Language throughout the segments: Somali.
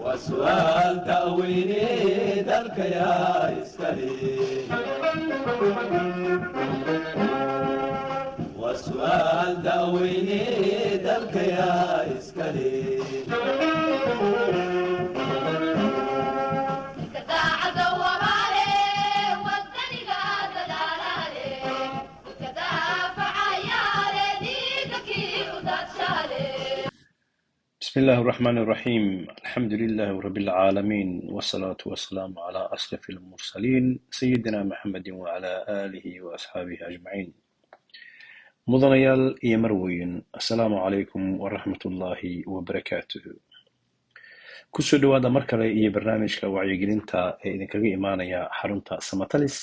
وسؤال تأويني ذلك يا إسكالي وسؤال تأويني ذلك يا إسكالي بسم الله الرحمن الرحيم الحمد لله رب العالمين والصلاة والسلام على أشرف المرسلين سيدنا محمد وعلى آله وأصحابه أجمعين مدنيال iyo marweyn assalaamu calaykum waraxmatullaahi wabarakaatuhu kusoo dhawaada mar kale iyo barnaamijka wacyigelinta ee idinkaga imaanaya xarunta Samatalis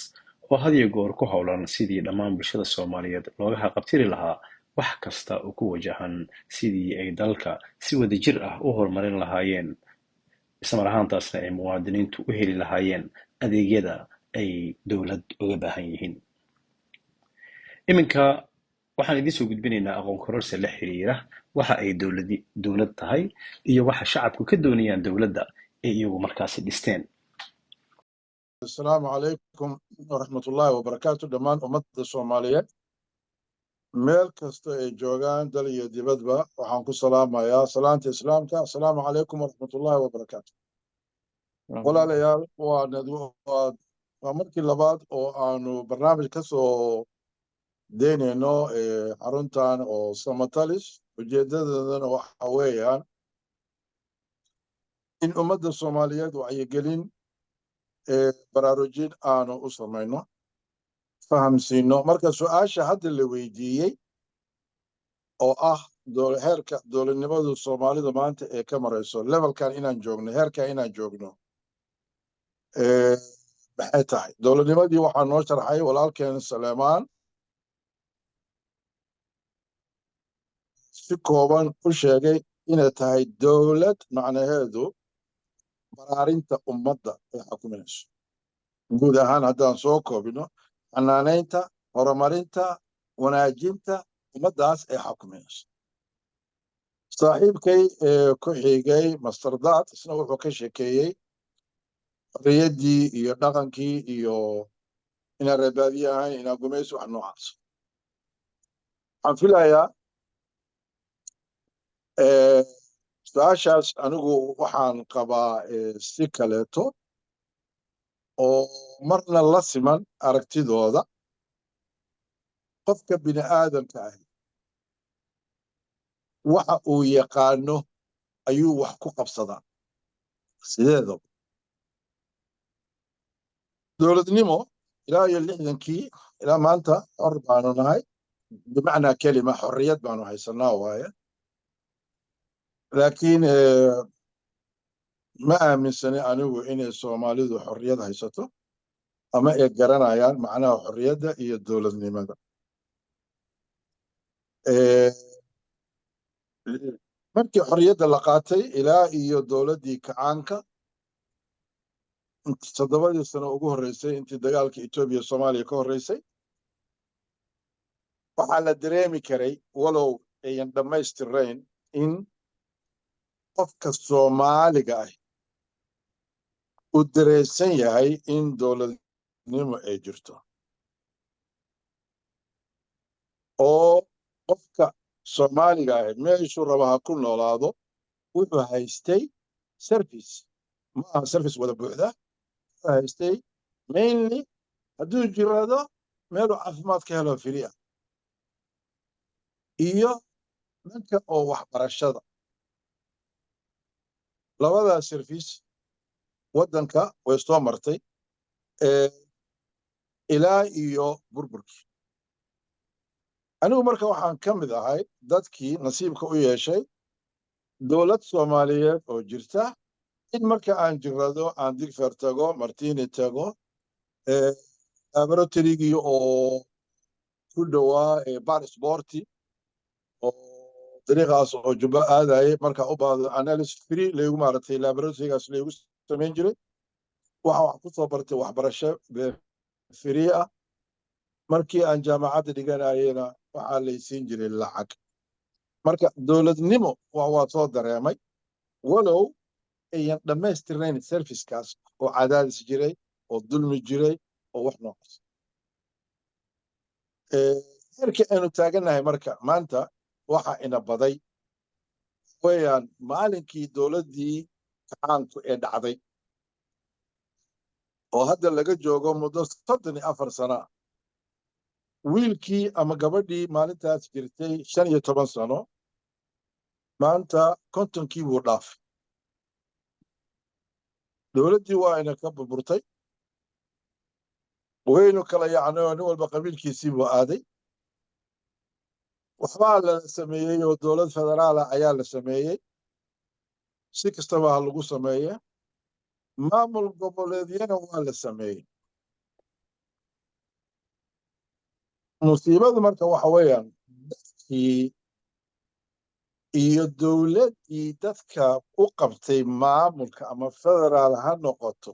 oo had iyo goor ku howlan sidii dhammaan bulshada Soomaaliyeed looga haqabtiri lahaa wax kasta oo ku wajahan sidii ay dalka si wadajir ah u horumarin lahaayeen isla ahaantaasna ay muwaadiniintu u heli lahaayeen adeegyada ay dawlad uga baahan yihiin iminka waxaan idin soo gudbinaynaa aqoon kororsi la xiriira waxa ay dawlad tahay iyo waxa shacabku ka doonayaan dawladda ee iyagu markaasi dhisteen السلام عليكم ورحمة الله وبركاته دمان أمة الصومالية ميل كستو اي جوغان داليو ديبادبا وحانكو سلام يا سلامة إسلامك السلام عليكم ورحمة الله وبركاته ولا ليال وندو ومركي لباد وانو برنامج كسو ديني نو حرونتان او سامتاليس وجيدادنا وحاويان إن أمة الصومالية وعيقلين baraarujin aanu u samayno fahamsiino marka su'aasha hadda la weydiiyey oo ah heerka dowladnimadu Soomaalida maanta ee ka marayso levelkan inaan joogno heerka inaan joogno maxay tahay dowladnimadii waxaa noo sharxay walaalkeen Saleemaan si kooban u sheegay inay tahay dowlad macnaheedu baraarinta ummadda ay xukuminayso guud ahaan haddaan soo koobino xanaanaynta horumarinta wanaajinta ummaddaas ay xukuminayso saaxiibkay ku xigay mastardaad isna wuxuu ka sheekeeyey xorriyaddii iyo dhaqankii iyo inaan reebaadiye ahayn inaan gumayso wax noocaas waxaan filayaa su-aashaas anigu waxaan qabaa si kaleeto oo marna la siman aragtidooda qofka bini aadamka ahi waxa uu yaqaano ayuu wax ku qabsadaa sideedaba dowladnimo ilaa iyo 60kii ilaa maanta xor baanu nahay bimacnaa kelima xorriyad baanu haysanaa waaye laakiin ma aaminsani anigu inay Soomaalidu xorriyad haysato ama ay garanayaan macnaha xorriyadda iyo dowladnimada markii xorriyadda la qaatay ilaa iyo dowladdii kacaanka 7 sano ugu horreysay intii dagaalka Itoobiya Soomaaliya ka horreysay waxaa la dareemi karay walow ayan dhammaystirayn in qofka Soomaaliga ah uu dareensan yahay in dowladnimo ay jirto oo qofka Soomaaliga ah meeshuu raba ha ku noolaado wuxuu haystay service ma aha service wada buuxda wuxuu haystay mainly hadduu jirado meeluu caafimaad ka helo free ah iyo dhanka oo waxbarashada labada service waddanka way soo martay ilaa iyo burburkii anigu marka waxaan ka mid ahay dadkii nasiibka u yeeshay dowlad Soomaaliyeed oo jirta in marka aan jirado aan Digfeer tago Martini tago laboratory-gii oo ku dhawaa bar sporti oo dariiqaas oo jubba aadayay marka u baahdo analysis free leeyahay maartay laboratory-gaas leeyahay samayn jiray waxa wax ku soo bartay waxbarasho free ah markii aan jaamacadda dhiganayna waxa la siin jiray lacag marka dowladnimo waa soo dareemay walow ayan dhammaystirnayn servicekaas oo cadaadis jiray oo dulmi jiray oo wax noocaas heerka aanu taagannahay marka maanta waxa ina baday weeyaan maalinkii dowladdii kacaanku ee dhacday oo hadda laga joogo muddo 34 sano wiilkii ama gabadhii maalintaas jirtay 15 sano maanta 50kii buu dhaafay dowladdii waa ina ka burburtay waynu kala yacnoo nin walba qabiilkiisii buu aaday waxbaa la sameeyey oo dowlad federaala ayaa la sameeyey si kastaba ha lagu sameeye maamul goboleedyana waa la sameeyey musiibadu marka waxa weeyaan dadkii iyo dowladdii dadka u qabtay maamulka ama federaal ha noqoto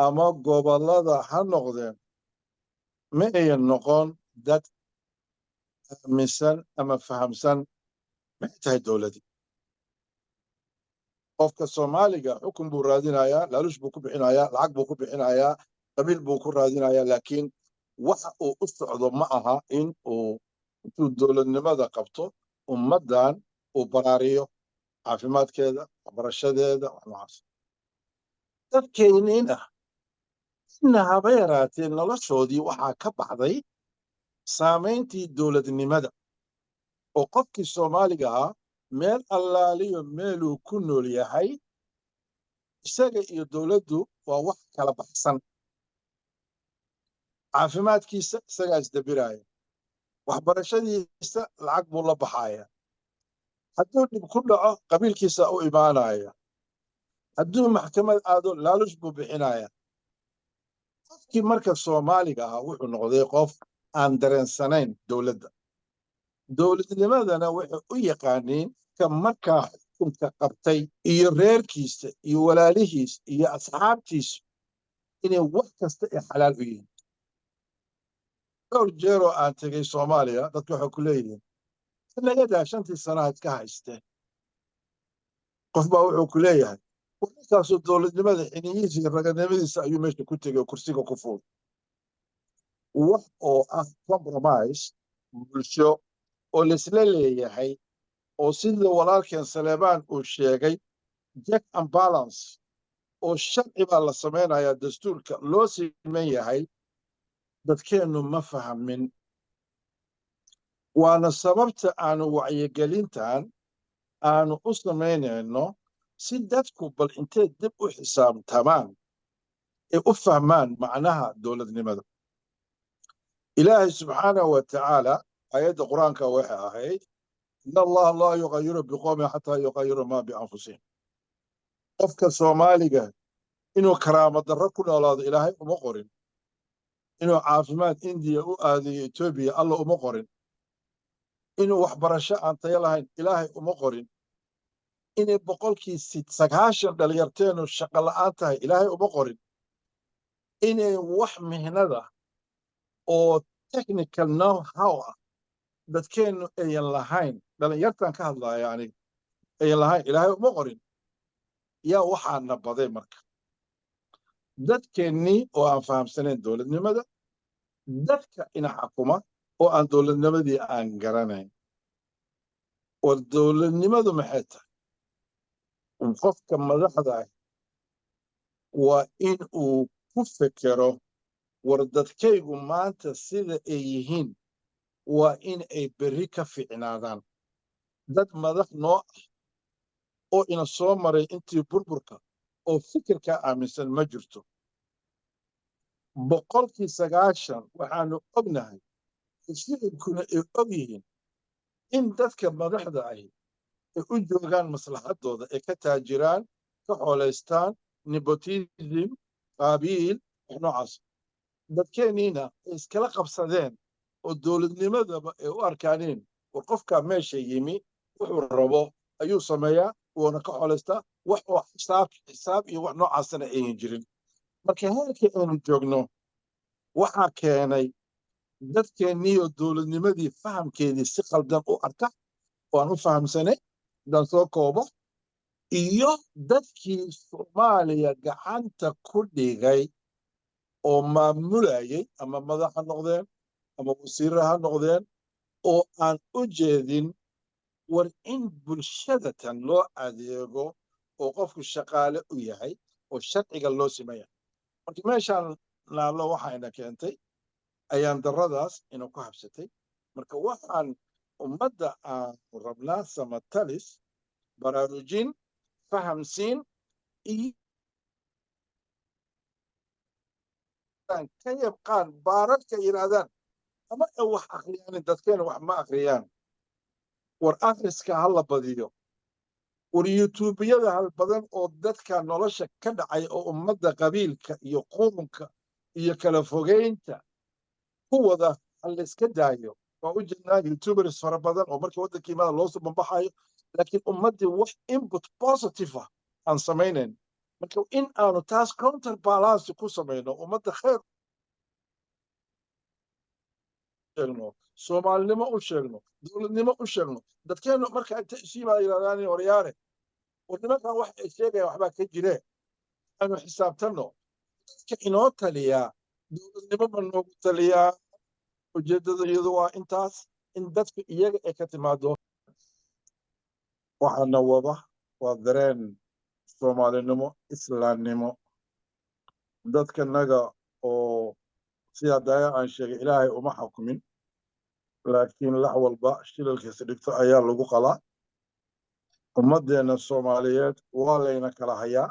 ama gobollada ha noqdeen ma ayan noqon dad aaminsan ama fahamsan maxay tahay dowladdii qofka soomaaliga xukun buu raadinayaa laaluush buu ku bixinayaa lacag buu ku bixinayaa qabiil buu ku raadinayaa laakiin waxa uu u socdo ma aha in uu intuu dowladnimada qabto ummaddan uu baraariyo caafimaadkeeda waxbarashadeeda wax noocaas dadkayniina inna haba yaraatee noloshoodii waxaa ka baxday saamayntii dowladnimada oo qofkii soomaaliga ahaa meel allaaliyo meeluu ku nool yahay isaga iyo dowladdu waa wax kala baxsan caafimaadkiisa isagaa isdabiraaya waxbarashadiisa lacag buu la baxaaya hadduu dhib ku dhaco qabiilkiisa u imaanaya hadduu maxkamad aado laalush buu bixinaya qofkii marka soomaaliga ahaa wuxuu noqday qof aan dareensanayn dowladda dowladnimadana waxay u yaqaaniin ka markaa xukunka qabtay iyo reerkiisa iyo walaalihiis iyo asxaabtiisu inay wax kasta ay xalaal u yihiin dhowr jeeroo aan tegey soomaaliya dadka waxay ku leeyihiin nagadaa 5 sanaha iska haysteen qof baa wuxuu ku leeyahay warkaasoo dowladnimada xiniyihiisa iyo raganimadiisa ayuu meesha ku tegey oo kursiga ku fuul wax oo ah compromise bulsho oo laisla leeyahay oo sida walaalkeen Saleebaan uu sheegay check and balance oo sharci baa la samaynayaa dastuurka loo siman yahay dadkeennu ma fahamin waana sababta aanu wacyigelintan aanu u samaynayno si dadku bal intay dib u xisaabtamaan ee u fahmaan macnaha dowladnimada ilaahay subxaanahu wa tacaala ayadda qur-aanka waxay ahayd in allaha laa yuqayiru biqowmin xataa yuqayiru maa bianfusihim qofka soomaaliga inuu karaamo darro ku noolaado ilaahay uma qorin inuu caafimaad indiya u aadayo etoobiya alla uma qorin inuu waxbarasho aan tayo lahayn ilaahay uma qorin inay 90% dhalinyarteenu shaqo la'aan tahay ilaahay uma qorin inay wax mihnada oo technical know how ah dadkeennu ayan lahayn dhalinyartan ka hadlaya aniga ayan lahayn ilaahay uma qorin yaa waxaana baday marka dadkeennii oo aan fahamsanayn dowladnimada dadka ina xukuma oo aan dowladnimadii aan garanayn war dowladnimadu maxay tahay qofka madaxda ah waa in uu ku fekero war dadkaygu maanta sida ay yihiin waa in ay berri ka fiicnaadaan dad madax noo ah oo ina soo maray intii burburka oo fikirka aaminsan ma jirto 90% waxaanu ognahay shicibkuna ay og yihiin in dadka madaxda ahi ay u joogaan maslaxadooda ay ka taajiraan ka xoolaystaan nepotism qaabiil wax noocaas dadkeenniina ay iskala qabsadeen oo dowladnimadaba ay u arkaaneen war qofkaa meesha yimi wuxuu rabo ayuu sameeyaa wuuna ka xoolaystaa wax oo xisaab iyo wax noocaasana ayan jirin marka heerkii aynu joogno waxaa keenay dadkeennii oo dowladnimadii fahamkeedii si khaldan u arka waan u fahamsanay haddaan soo koobo iyo dadkii soomaaliya gacanta ku dhigay oo maamulayay ama madax ha noqdeen ama wasiirra ha noqdeen oo aan u jeedin war in bulshadatan loo adeego oo qofku shaqaale u yahay oo sharciga loo simaya marka meeshaan naallo waxayna keentay ayaan darradaas inuu ku habsatay marka waxaan ummadda aan rabnaa samatalis baraarujin fahamsiin iyo ka yabqaan baararka yidhaahdaan ama ay wax akhriyaanin dadkeena wax ma akhriyaan war akhriska ha la badiyo war yutuubiyada hal badan oo dadka nolosha ka dhacay oo ummadda qabiilka iyo qurunka iyo kala fogeynta ku wada ha layska daayo waa u jirnaa youtubers fara badan oo markii waddankii imaada loo soo bambaxayo laakiin ummaddii wax input positive ah aan samaynayn marka in aanu taas counter balance ku samayno ummadda khayr sheegno soomaalinimo u sheegno dowladnimo u sheegno dadkeenu marka inta isu yimaada yidhahdaan waryaare war nimankan wax ay sheegayaan waxbaa ka jire aanu xisaabtanno dadka inoo taliyaa dowladnimo ma noogu taliyaa ujeeddada iyadu waa intaas in dadku iyaga ay ka timaado waxaana wada waa dareen soomaalinimo islaamnimo dadkanaga oo sidaa daaya aan sheegay ilaahay uma xukumin laakiin lax walba shilalkiisa dhigto ayaa lagu qalaa ummaddeena soomaaliyeed waa layna kala hayaa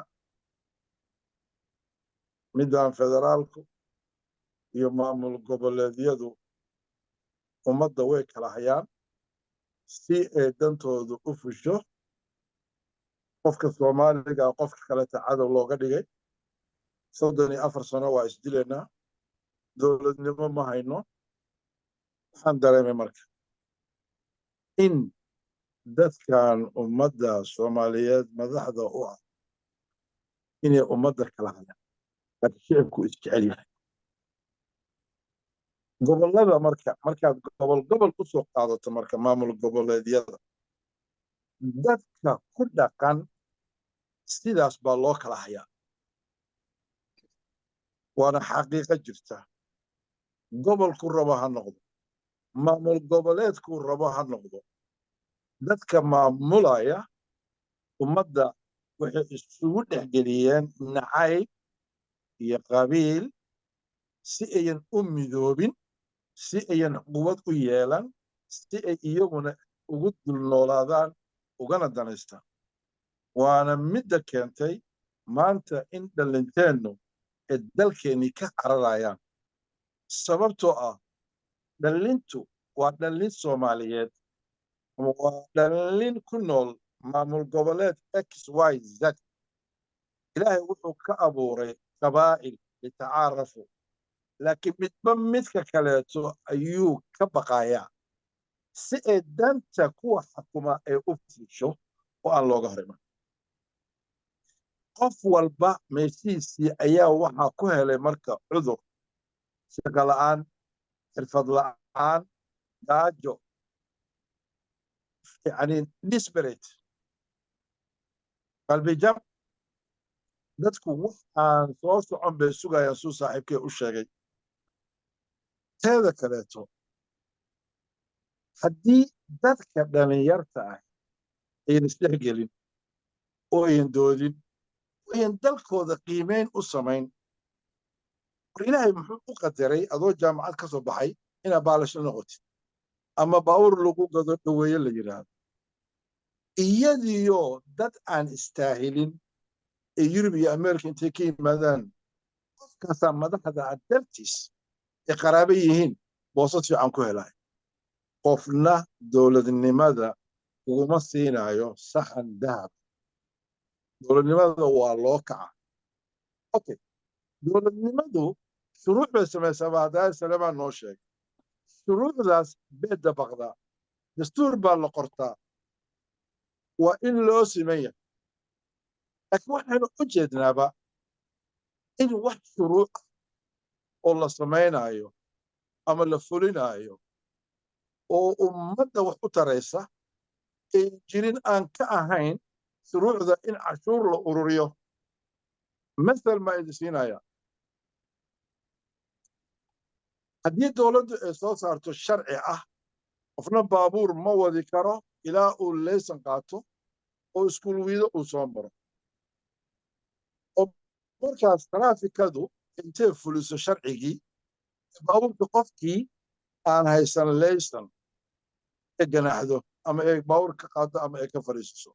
midaan federaalku iyo maamul goboleedyadu ummadda way kala hayaan si ay dantoodu u fusho qofka soomaaliga qofka kaleta cadow looga dhigay 34 sano waa isdilaynaa dowladnimo ma hayno waxaan dareemay marka in dadkan ummadda soomaaliyeed madaxda u ah inay ummadda kala hayaan laakiin shicibku isjecel yahay gobollada markaad gobol u soo qaadato marka maamul goboleedyada dadka ku dhaqan sidaas baa loo kala hayaa waana xaqiiqo jirta gobolku rabo ha noqdo maamul goboleedku rabo ha noqdo dadka maamulaya ummadda waxay isugu dhexgeliyeen nacayb iyo qabiil si ayan u midoobin si ayan quwad u yeelan si ay iyaguna ugu dulnoolaadaan ugana danaystaan waana midda keentay maanta in dhallinteennu ee dalkeennii ka cararayaan sababtoo ah dhallintu waa dhallin soomaaliyeed waa dhallin ku nool maamul goboleed xyz ilaahay wuxuu ka abuuray qabaa'il litacaarafu laakiin midba midka kaleeto ayuu ka baqayaa si ay danta kuwa xukuma ay u fusho oo aan looga hor iman qof walba meeshiisii ayaa waxaa ku helay marka cudur shaqo la'aan xirfad la'aan gaajo yani disparate qalbijab dadku wax aan soo socon bay sugayaan suu saaxiibkee u sheegay teeda kaleeto haddii dadka dhalinyarta ah ayan isdhexgelin oo ayan doodin oo ayan dalkooda qiimeyn u samayn war ilaahay muxuu u qadaray adoo jaamacad ka soo baxay inaad baalasho noqotid ama baawur lagu gado dhaweeye la yidhaahdo iyadiyo dad aan istaahilin ee yurub iyo ameerika intay ka yimaadaan qofkaasaa madaxda ah dartiis ay qaraabo yihiin boosad fiican ku helay qofna dowladnimada uguma siinayo saxan dahab dowladnimada waa loo kaca okay dowladnimadu shuruuc bay samaysaa baa hadaaya salamaan noo sheegay shuruucdaas bee dabaqdaa dastuur baa la qortaa waa in loo siman yahay laakiin waxaynu u jeednaaba in wax shuruuc oo la samaynayo ama la fulinayo oo ummadda wax u taraysa jirin aan ka ahayn shuruucda in cashuur la ururiyo masal ma idin siinaya haddii dowladdu ay soo saarto sharci ah qofna baabuur ma wadi karo ilaa uu leysan qaato oo iskuul wiido uu soo maro oo markaas taraafikadu intay fuliso sharcigii baabuurka qofkii aan haysan leysan ee ganaaxdo ama ay baabuur ka qaado ama ay ka fariisiso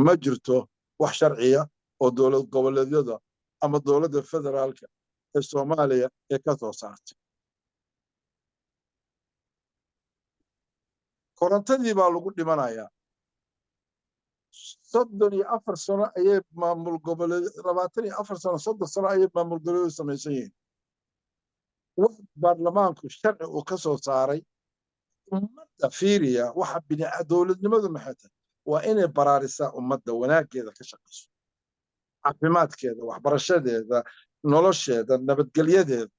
ma jirto wax sharciya oo dowlad goboleedyada ama dowladda federaalka ee Soomaaliya ee ka soo saartay korontadii baa lagu dhimanayaa 34 sano ayay maamul goboleed 24 sano 30 sano ayay maamul goboleed samaysan yihiin wax baarlamaanku sharci uu ka soo saaray ummadda fiiriya waxa dowladnimadu maxay tahay waa inay baraarisaa ummadda wanaageeda ka shaqayso caafimaadkeeda waxbarashadeeda nolosheeda nabadgelyadeeda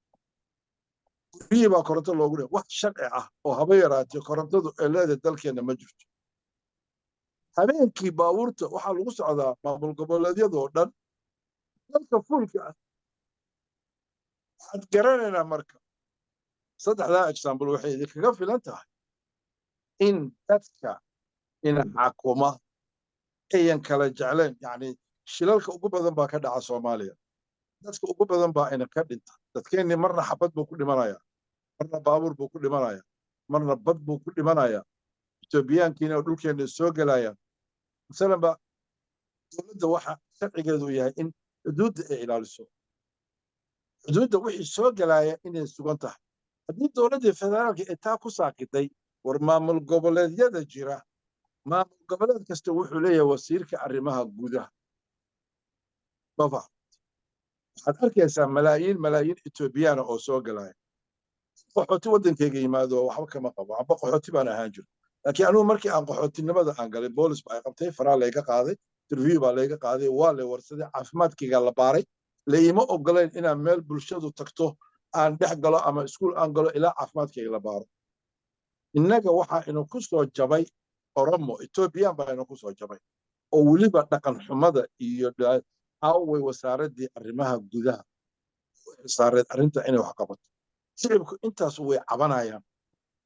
guriyii baa koronto loogu leeyahay wax sharci ah oo haba yaraatee korontadu ay leedahay dalkeena ma jirto habeenkii baabuurta waxaa lagu socdaa maamul goboleedyadoo dhan dalka fuulka ah waxaad garanaynaa marka saddexdaa example waxay idinkaga filan tahay in dadka ina xakuma ayan kala jecleen yacni shilalka ugu badan baa ka dhaca Soomaaliya dadka ugu badan baa ina ka dhinta dadkeenni marna xabad buu ku dhimanaya marna baabuur buu ku dhimanaya marna bad buu ku dhimanaya Itoobiyaankiina dhulkeena soo galaya misalan ba dowladda waxa sharcigeedu yahay in xuduudda ay ilaaliso xuduudda wixii soo galaya inay sugan tahay haddii dowladda federaalka ay taa ku saakiday war maamul goboleedyada jira maamul goboleed kasta wuxuu leeyahay wasiirka arrimaha gudaha baba waxaad arkaysaa malaayiin Itoobiyaan oo soo galaya qaxooti waddankayga yimaado waxba kama qabo amba qaxooti baan ahaan jiro laakiin anugu markii aan qaxootinimada aan galay boolis baa ay qabtay faraa layga qaaday interview baa layga qaaday waa lay warsaday caafimaadkayga la baaray layma ogoleen inaan meel bulshadu tagto aan dhex galo ama iskuul aan galo ilaa caafimaadkayga la baaro innaga waxaa inu ku soo jabay oromo Etoobiyaan baa inu ku soo jabay oo weliba dhaqan xumada iyo aaway wasaaradii arrimaha gudaha saareed arrinta inay wax qabato shicibku intaas way cabanayaan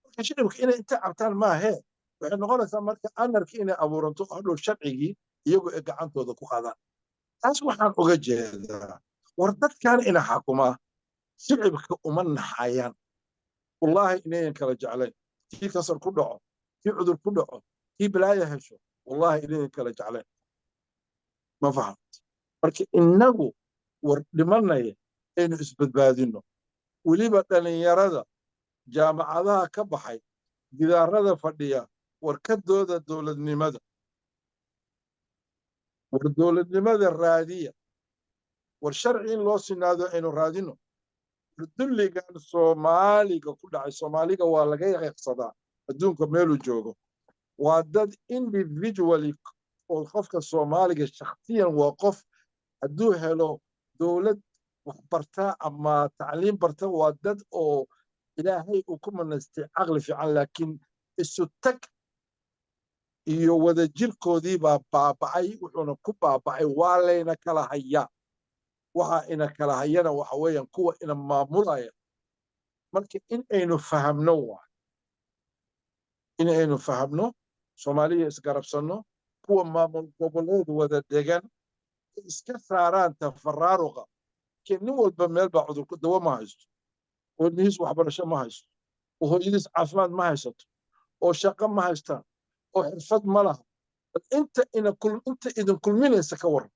marka shicibku inay inta cabtaan maahe waxay noqonaysaa marka anarki inay abuuranto hadhow sharcigii iyagoo ay gacantooda ku qaadaan taas waxaan uga jeedaa war dadkan ina xakumaa shicibka uma naxayaan wallaahi inayan kala jeclayn kii kasar ku dhaco kii cudur ku dhaco kii balaaya hesho wallaahi inayan kala jeclayn ma fahamta marka innagu war dhimanaya aynu isbadbaadinno weliba dhalinyarada jaamacadaha ka baxay gidaarada fadhiya warkadooda dowladnimada war dowladnimada raadiya war sharci in loo sinaado aynu raadino war dulligan Soomaaliga ku dhacay Soomaaliga waa laga yaqsadaa adduunka meeluu joogo waa dad individually oo qofka Soomaaliga shakhsiyan waa qof hadduu helo dowlad wax barta ama tacliim barta waa dad oo ilaahay uu ku manaystay caqli fiican laakiin isu tag iyo wada jirkoodii baa baaba'ay wuxuuna ku baaba'ay waa layna kala hayaa waxa ina kala hayana waxa weeyaan kuwa ina maamulaya marka in aynu fahamno waa in aynu fahamno Soomaaliya isgarabsanno kuwa maamul goboleed wada degan iska saaraan tafaraaruqa nin walba meel baa cudurku dawo ma haysto oo niis waxbarasho ma haysto oo hooyadiis caafimaad ma haysato oo shaqo ma haystaan oo xirfad ma laha inta idin kulminaysa ka waran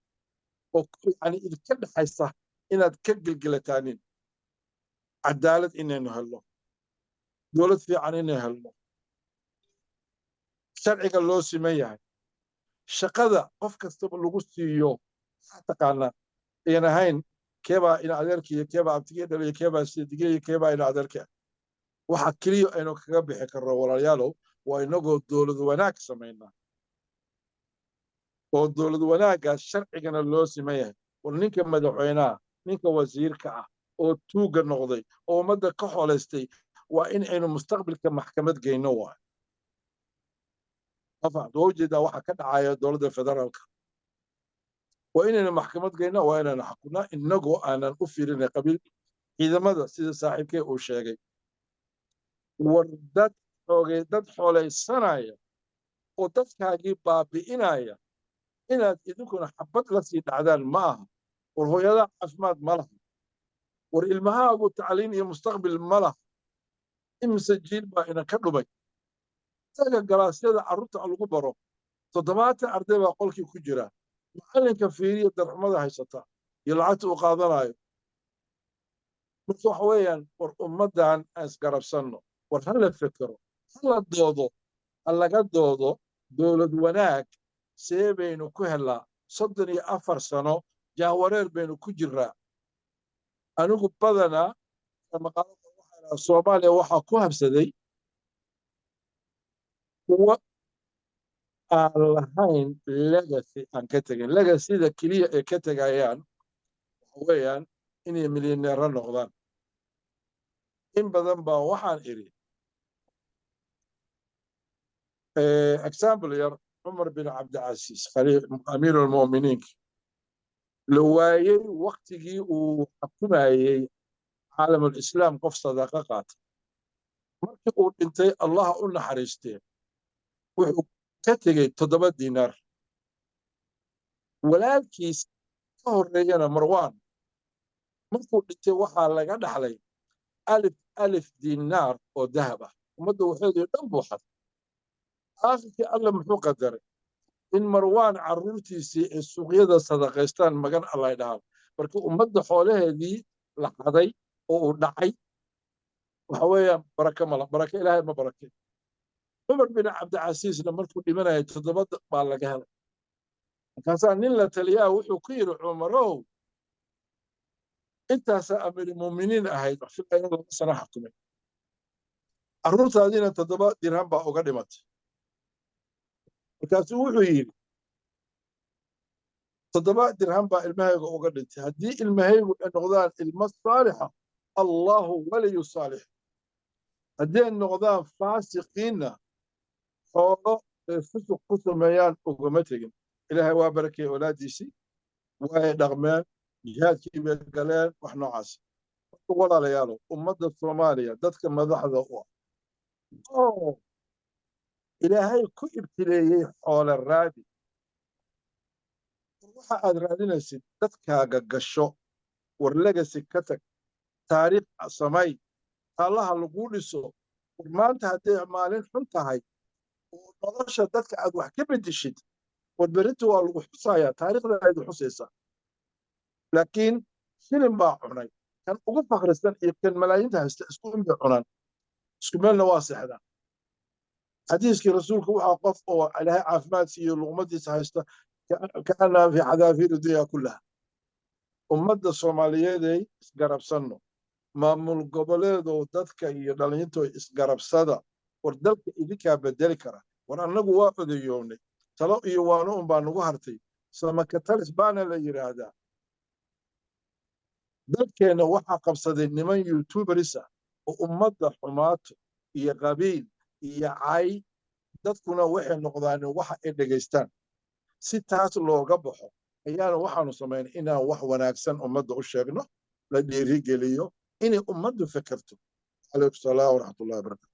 oo yani idinka dhaxaysa inaad ka gelgelataanin cadaalad inaynu helno dowlad fiican inay helno sharciga loo siman yahay shaqada qof kastaba lagu siiyo taqaanaa ayan ahayn keebaa ina adeerkiiyo keebaa abtigiyo dhaliyo keebaa sidigiyo keebaa ina adeerka waxa keliya aynu kaga bixi karno walaalayaalow waa inagoo dowlad wanaag samaynaa oo dowlad wanaaggaas sharcigana loo siman yahay war ninka madaxweynaha ninka wasiirka ah oo tuuga noqday oo ummadda ka xoolaystay waa in aynu mustaqbalka maxkamad geyno waay طبعا وجد واحد كان عاية دولة الفدرال وإننا محكمة جينا وإننا حكونا إنجو أنا أفيرنا قبل إذا ماذا سيد صاحب كي أوشاقي وردت dad xooleysanaya oo dadkaagii baabi'inaya inaad idinkuna xabad la sii dhacdaan ma aha war hooyada caafimaad ma laha war ilmahaagu tacliin iyo mustaqbil ma laha imise jiil baa ina ka dhumay isaga galaasyada carruurta lagu baro 70 arday baa qolkii ku jira macallinka fiiriya darxumada haysata iyo lacagta uu qaadanayo marka waxa weeyaan war ummaddan aan isgarabsanno war ha la fekero ha la doodo ha laga doodo dowlad wanaag see baynu ku helaa 34 sano jahwareer baynu ku jiraa anigu badanaa maqaalada waxaa Soomaaliya waxaa ku habsaday kuwa aan lahayn legacy aan ka tegin legacyda keliya ee ka tegayaan waxa weeyaan inay milyaneero noqdaan in badan baa waxaan iri example yar عمر بن عبد العزيز خليفة أمير المؤمنين لو وايي وقتي وحكمايي عالم الإسلام قف صداقات markii uu dhintay Allah u naxariistay wuxuu ka tegay 7 dinar walaalkiis ka horeeyana Marwan markuu dhintay waxa laga dhaxlay alif dinar oo dahab ah ummaddu waxay dhan buuxad aakhirkii alla muxuu qadaray in Marwan carruurtiisii ay suuqyada sadaqaystaan magan Allah dhaaf markii ummadda xoolaheedii la xaday oo uu dhacay waxa weeyaan baraka mala baraka ilaahay ma barakay Umar bin Abd Aziz markuu dhimanayay 7 baa laga helay markaasaa nin la taliyaa wuxuu ku yiri Umarow intaas amir muuminiin ahayd waxay laba sano xakumay carruurtaadina 7 dirham baa uga dhimatay markaasuu wuxuu yiri 7 dirham baa ilmahayga uga dhintay haddii ilmahaygu ay noqdaan ilmo saalixa Allahu waliyu saalix haddii ay noqdaan faasiqiina xoolo fusuq ku sameeyaan ugama tegin ilaahay waa barakay walaadiisii way dhaqmeen jihaadkii bay galeen wax noocaas walaalayaal ummadda Soomaaliya dadka madaxda u ah ilaahay ku ibtileeyay xoolo raadi waxa aad raadinaysid dadkaaga gasho war legacy ka tag taariikh samay allaha lagu dhiso maanta haddii maalin xun tahay oo nolosha dadka aad wax ka bedeshid war berito waa lagu xusayaa taariikhda aad xusaysaa laakiin shilin baa cunay kan ugu faqrisan iyo kan malaayiinta haysta isku mid cunaan isku meelna waa seexdaan xadiiskii rasuulku waxa qof oo ilaahay caafimaad siiyo luqmadiisa haysta kaana fi xadaafiir dunya kullaha ummadda Soomaaliyeed ay isgarabsanno maamul goboleedo dadka iyo dhalinyarto isgarabsada war dalka idinka bedeli kara war annagu waa odayoonay talo iyo waano un baa nagu hartay samaka talis baana la yiraahdaa dalkeena waxa qabsaday niman youtuberisa oo ummadda xumaato iyo qabiil iyo cay dadkuna waxay noqdaan waxa ay dhageystaan si taas looga baxo ayaana waxaanu sameynay inaan wax wanaagsan ummadda u sheegno la dhiirigeliyo inay ummaddu fikirto alaykum salaam wa rahmatullahi wa barakatuh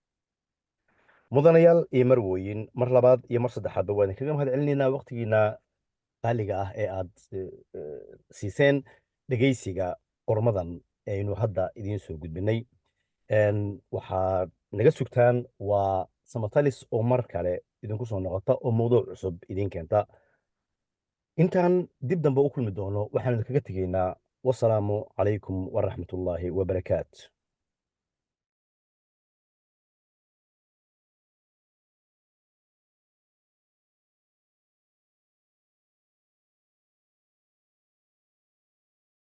mudanayaal iyo marwooyin mar labaad iyo mar saddexaadba waan kaga mahad celinaynaa waqtigiina qaaliga ah ee aad siiseen dhegeysiga qormadan aynu hadda idiin soo gudbinay waxaad naga sugtaan waa samatalis oo mar kale idinku soo noqota oo mawduuc cusub idiin keenta intaan dib dambe u kulmi doono waxaan idinkaga tegaynaa wasalaamu calaykum waraxmatullaahi wabarakaatu